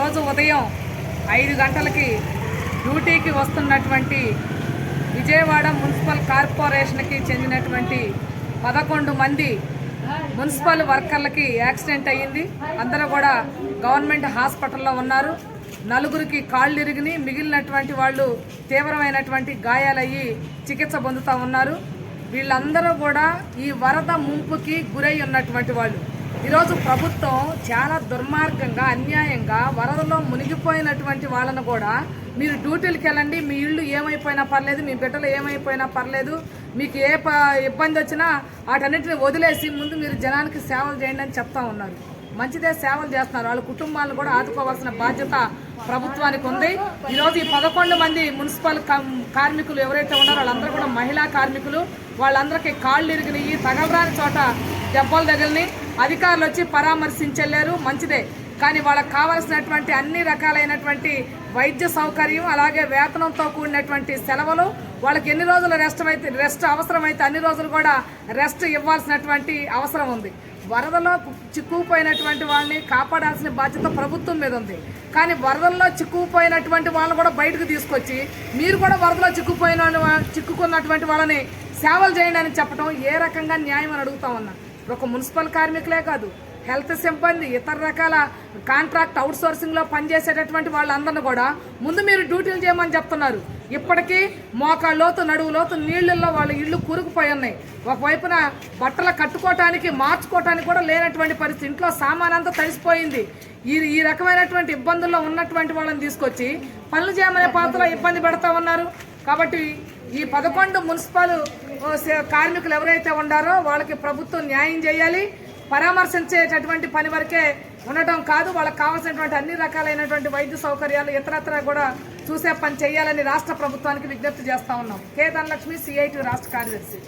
రోజు ఉదయం 5 గంటలకి డ్యూటీకి వస్తున్నటువంటి విజయవాడ మున్సిపల్ కార్పొరేషన్కి చెందినటువంటి 11 మంది మున్సిపల్ వర్కర్లకి యాక్సిడెంట్ అయ్యింది. అందరూ కూడా గవర్నమెంట్ హాస్పిటల్లో ఉన్నారు. 4గురికి కాళ్ళు ఇరిగిని, మిగిలినటువంటి వాళ్ళు తీవ్రమైనటువంటి గాయాలయ్యి చికిత్స పొందుతూ ఉన్నారు. వీళ్ళందరూ కూడా ఈ వరద ముంపుకి గురై ఉన్నటువంటి వాళ్ళు. ఈరోజు ప్రభుత్వం చాలా దుర్మార్గంగా, అన్యాయంగా వరదలో మునిగిపోయినటువంటి వాళ్ళను కూడా మీరు డ్యూటీలకు వెళ్ళండి, మీ ఇళ్ళు ఏమైపోయినా పర్లేదు, మీ బిడ్డలు ఏమైపోయినా పర్లేదు, మీకు ఏ ఇబ్బంది వచ్చినా వాటన్నిటిని వదిలేసి ముందు మీరు జనానికి సేవలు చేయండి అని చెప్తా ఉన్నారు. మంచిదే, సేవలు చేస్తున్నారు. వాళ్ళ కుటుంబాలను కూడా ఆదుకోవాల్సిన బాధ్యత ప్రభుత్వానికి ఉంది. ఈరోజు ఈ 11 మంది మున్సిపల్ కార్మికులు ఎవరైతే ఉన్నారో వాళ్ళందరూ కూడా మహిళా కార్మికులు. వాళ్ళందరికీ కాళ్ళు ఇరిగినాయి, తగలరాని చోట దెబ్బలు తగిలిని. అధికారులు వచ్చి పరామర్శించలేరు, మంచిదే. కానీ వాళ్ళకి కావాల్సినటువంటి అన్ని రకాలైనటువంటి వైద్య సౌకర్యం, అలాగే వేతనంతో కూడినటువంటి సెలవులు, వాళ్ళకి ఎన్ని రోజులు రెస్ట్ అవసరమైతే అన్ని రోజులు కూడా రెస్ట్ ఇవ్వాల్సినటువంటి అవసరం ఉంది. వరదలో చిక్కుకుపోయినటువంటి వాళ్ళని కాపాడాల్సిన బాధ్యత ప్రభుత్వం మీద ఉంది. కానీ వరదల్లో చిక్కుకుపోయినటువంటి వాళ్ళని కూడా బయటకు తీసుకొచ్చి మీరు కూడా వరదలో చిక్కుకున్నటువంటి వాళ్ళని సేవలు చేయండి అని చెప్పడం ఏ రకంగా న్యాయం అని అడుగుతా ఉన్నా. ఒక మున్సిపల్ కార్మికులే కాదు, హెల్త్ సిబ్బంది, ఇతర రకాల కాంట్రాక్ట్ అవుట్సోర్సింగ్లో పనిచేసేటటువంటి వాళ్ళందరినీ కూడా ముందు మీరు డ్యూటీలు చేయమని చెప్తున్నారు. ఇప్పటికీ మోకాళ్ళలోతు, నడువులోతు నీళ్ళల్లో వాళ్ళ ఇళ్ళు కూరుకుపోయి ఉన్నాయి. ఒకవైపున బట్టలు కట్టుకోవటానికి, మార్చుకోవటానికి కూడా లేనటువంటి పరిస్థితి. ఇంట్లో సామానంతా తడిసిపోయింది. ఈ రకమైనటువంటి ఇబ్బందుల్లో ఉన్నటువంటి వాళ్ళని తీసుకొచ్చి పనులు చేయమనే పాత్రలో ఇబ్బంది పెడతా ఉన్నారు. కాబట్టి ఈ 11 మున్సిపల్ కార్మికులు ఎవరైతే ఉన్నారో వాళ్ళకి ప్రభుత్వం న్యాయం చేయాలి. పరామర్శించేటటువంటి పని వరకే ఉండటం కాదు, వాళ్ళకి కావాల్సినటువంటి అన్ని రకాలైనటువంటి వైద్య సౌకర్యాలు ఇతరత్ర కూడా చూసే పని చేయాలని రాష్ట్ర ప్రభుత్వానికి విజ్ఞప్తి చేస్తా ఉన్నాం. కే ధనలక్ష్మి, CIT రాష్ట్ర కార్యదర్శి.